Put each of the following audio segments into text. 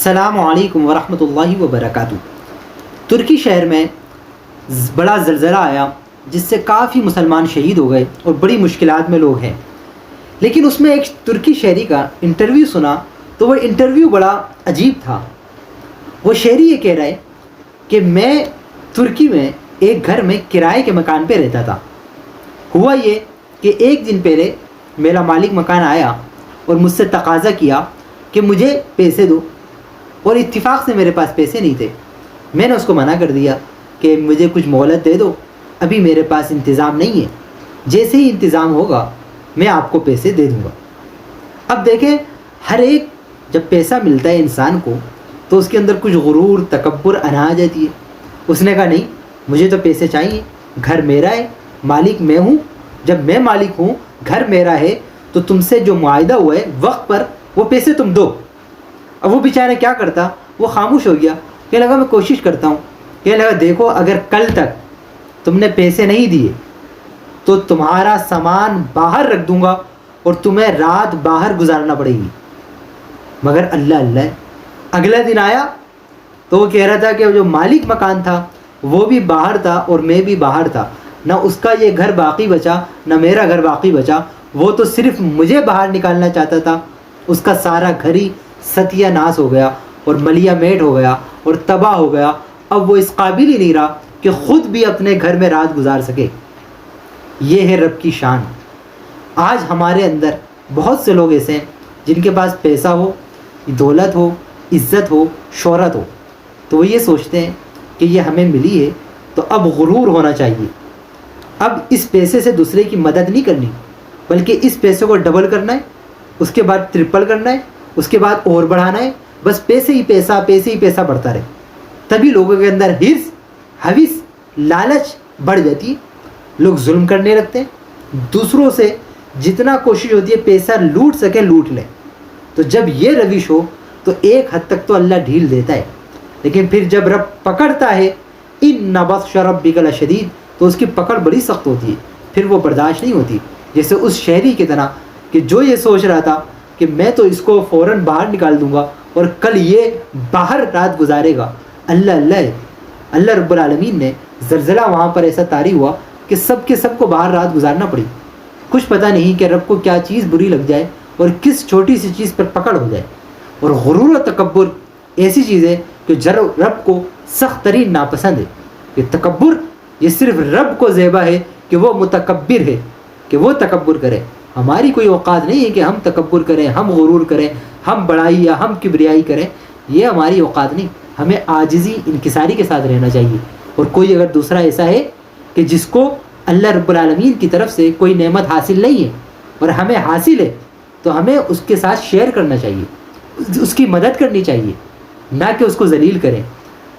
السلام علیکم ورحمۃ اللہ وبرکاتہ۔ ترکی شہر میں بڑا زلزلہ آیا جس سے کافی مسلمان شہید ہو گئے اور بڑی مشکلات میں لوگ ہیں، لیکن اس میں ایک ترکی شہری کا انٹرویو سنا تو وہ انٹرویو بڑا عجیب تھا۔ وہ شہری یہ کہہ رہا ہے کہ میں ترکی میں ایک گھر میں کرائے کے مکان پہ رہتا تھا۔ ہوا یہ کہ ایک دن پہلے میرا مالک مکان آیا اور مجھ سے تقاضا کیا کہ مجھے پیسے دو، اور اتفاق سے میرے پاس پیسے نہیں تھے۔ میں نے اس کو منع کر دیا کہ مجھے کچھ مہلت دے دو، ابھی میرے پاس انتظام نہیں ہے، جیسے ہی انتظام ہوگا میں آپ کو پیسے دے دوں گا۔ اب دیکھیں، ہر ایک جب پیسہ ملتا ہے انسان کو تو اس کے اندر کچھ غرور، تکبر، انا آ جاتی ہے۔ اس نے کہا نہیں، مجھے تو پیسے چاہیے، گھر میرا ہے، مالک میں ہوں، جب میں مالک ہوں، گھر میرا ہے، تو تم سے جو معاہدہ ہوا ہے وقت پر وہ پیسے تم دو۔ اب وہ بیچارہ کیا کرتا، وہ خاموش ہو گیا، کہنے لگا میں کوشش کرتا ہوں، کہنے لگا دیکھو اگر کل تک تم نے پیسے نہیں دیے تو تمہارا سامان باہر رکھ دوں گا اور تمہیں رات باہر گزارنا پڑے گی۔ مگر اللہ اللہ، اگلا دن آیا تو وہ کہہ رہا تھا کہ جو مالک مکان تھا وہ بھی باہر تھا اور میں بھی باہر تھا، نہ اس کا یہ گھر باقی بچا نہ میرا گھر باقی بچا، وہ تو صرف مجھے باہر نکالنا چاہتا تھا۔ اس کا سارا گھر ہی ستیہ ناس ہو گیا اور ملیا میٹ ہو گیا اور تباہ ہو گیا۔ اب وہ اس قابل ہی نہیں رہا کہ خود بھی اپنے گھر میں رات گزار سکے۔ یہ ہے رب کی شان۔ آج ہمارے اندر بہت سے لوگ ایسے ہیں جن کے پاس پیسہ ہو، دولت ہو، عزت ہو، شہرت ہو، تو وہ یہ سوچتے ہیں کہ یہ ہمیں ملی ہے تو اب غرور ہونا چاہیے، اب اس پیسے سے دوسرے کی مدد نہیں کرنی، بلکہ اس پیسے کو ڈبل کرنا ہے، اس کے بعد ٹرپل کرنا ہے، اس کے بعد اور بڑھانا ہے، بس پیسے ہی پیسہ بڑھتا رہے۔ تبھی لوگوں کے اندر حرص، ہوس، لالچ بڑھ جاتی ہے، لوگ ظلم کرنے لگتے ہیں، دوسروں سے جتنا کوشش ہوتی ہے پیسہ لوٹ سکے لوٹ لیں۔ تو جب یہ روش ہو تو ایک حد تک تو اللہ ڈھیل دیتا ہے، لیکن پھر جب رب پکڑتا ہے، ان بطش ربک لشدید، تو اس کی پکڑ بڑی سخت ہوتی ہے، پھر وہ برداشت نہیں ہوتی۔ جیسے اس شہری کی طرح کہ جو یہ سوچ رہا تھا کہ میں تو اس کو فوراً باہر نکال دوں گا اور کل یہ باہر رات گزارے گا۔ اللہ رب العالمین نے زلزلہ وہاں پر ایسا طاری ہوا کہ سب کے سب کو باہر رات گزارنا پڑی۔ کچھ پتہ نہیں کہ رب کو کیا چیز بری لگ جائے اور کس چھوٹی سی چیز پر پکڑ ہو جائے۔ اور غرور و تکبر ایسی چیز ہے کہ رب کو سخت ترین ناپسند ہے۔ یہ تکبر، یہ صرف رب کو زیبا ہے کہ وہ متکبر ہے، کہ وہ تکبر کرے۔ ہماری کوئی اوقات نہیں ہے کہ ہم تکبر کریں، ہم غرور کریں، ہم بڑائی یا ہم کبریائی کریں، یہ ہماری اوقات نہیں۔ ہمیں عاجزی، انکساری کے ساتھ رہنا چاہیے۔ اور کوئی اگر دوسرا ایسا ہے کہ جس کو اللہ رب العالمین کی طرف سے کوئی نعمت حاصل نہیں ہے اور ہمیں حاصل ہے، تو ہمیں اس کے ساتھ شیئر کرنا چاہیے، اس کی مدد کرنی چاہیے، نہ کہ اس کو ذلیل کریں،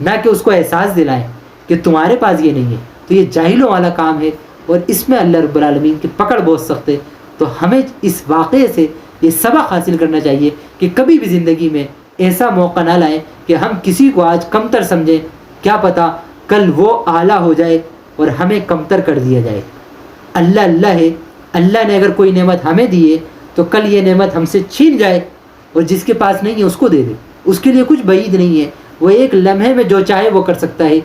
نہ کہ اس کو احساس دلائیں کہ تمہارے پاس یہ نہیں ہے۔ تو یہ جاہلوں والا کام ہے اور اس میں اللہ رب العالمین کی پکڑ بہت سخت ہے۔ تو ہمیں اس واقعے سے یہ سبق حاصل کرنا چاہیے کہ کبھی بھی زندگی میں ایسا موقع نہ لائیں کہ ہم کسی کو آج کمتر سمجھیں، کیا پتہ کل وہ اعلیٰ ہو جائے اور ہمیں کمتر کر دیا جائے۔ اللہ ہے، اللہ نے اگر کوئی نعمت ہمیں دی ہے تو کل یہ نعمت ہم سے چھین جائے اور جس کے پاس نہیں ہے اس کو دے دے، اس کے لیے کچھ بعید نہیں ہے۔ وہ ایک لمحے میں جو چاہے وہ کر سکتا ہے۔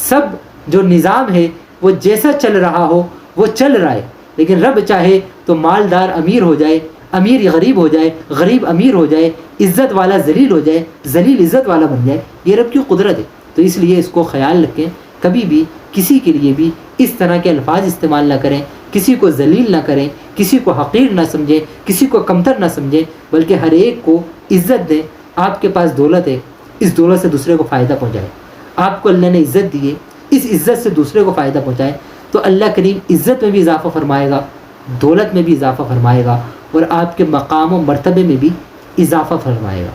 سب جو نظام ہے وہ جیسا چل رہا ہو وہ چل رہا ہے، لیکن رب چاہے تو مالدار امیر ہو جائے، امیر غریب ہو جائے، غریب امیر ہو جائے، عزت والا ذلیل ہو جائے، ذلیل عزت والا بن جائے۔ یہ رب کی قدرت ہے۔ تو اس لیے اس کو خیال رکھیں، کبھی بھی کسی کے لیے بھی اس طرح کے الفاظ استعمال نہ کریں، کسی کو ذلیل نہ کریں، کسی کو حقیر نہ سمجھیں، کسی کو کمتر نہ سمجھیں، بلکہ ہر ایک کو عزت دیں۔ آپ کے پاس دولت ہے، اس دولت سے دوسرے کو فائدہ پہنچائیں۔ آپ کو اللہ نے عزت دی ہے، اس عزت سے دوسرے کو فائدہ پہنچائیں، تو اللہ کریم عزت میں بھی اضافہ فرمائے گا، دولت میں بھی اضافہ فرمائے گا، اور آپ کے مقام و مرتبے میں بھی اضافہ فرمائے گا۔